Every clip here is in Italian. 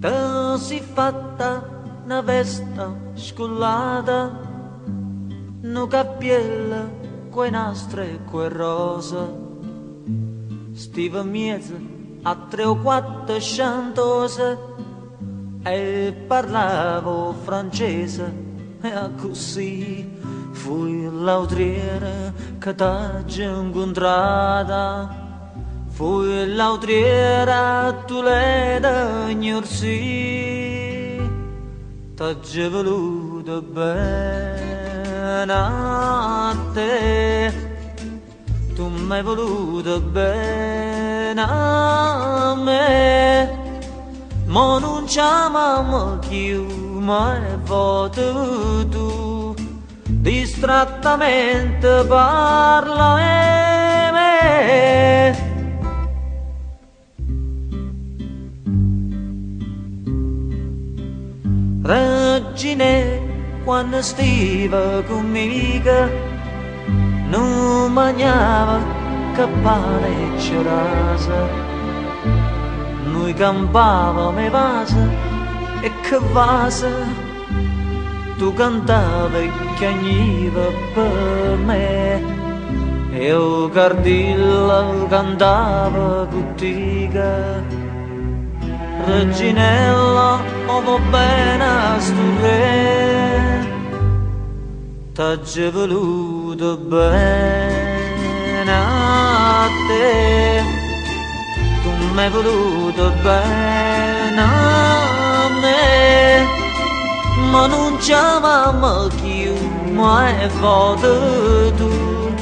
Te si fatta una vesta scollata, no cappiella, quei nastri e quei rosa. Stiva miezza a 3 o 4 chantose e parlavo francese, e così fui l'autriere che t'ha incontrata. Fui l'autriera, tu l'hai da ignorsi, t'ha già voluto bene a te, tu m'hai voluto bene a me, ma non ci amiamo più, ma è voto tu, distrattamente parla e me. Regine, quando stiva conmigo, non mangiava che pane e cerasa. Noi campavamo e vase e che vase, tu cantavi e chiagniva per me. E io cardilla cantava cuttiga. Reginella, oh va bene a sto re, t'ha già voluto bene a te, tu m'hai voluto bene a me, ma non ci amiamo più, ma è foto tu,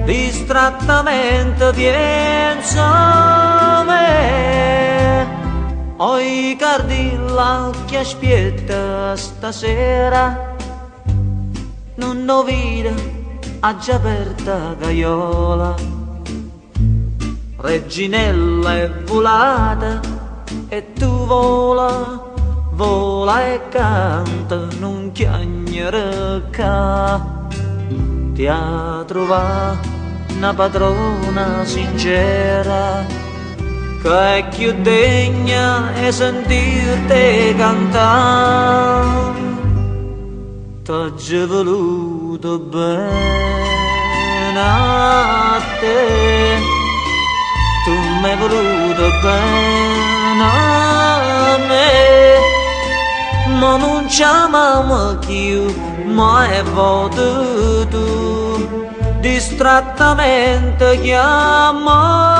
distrattamente pensa a me. Oi cardilla che aspetta stasera, non ho vita, ha già aperta gaiola. Reginella è volata e tu vola, vola e canta, non chiagnere ca. Ti ha trovato una padrona sincera, che è più degna e sentirti cantare. T'ha già voluto bene a te, tu m'hai voluto bene a me, ma non ci amiamo più, ma è voto tu, distrattamente chiama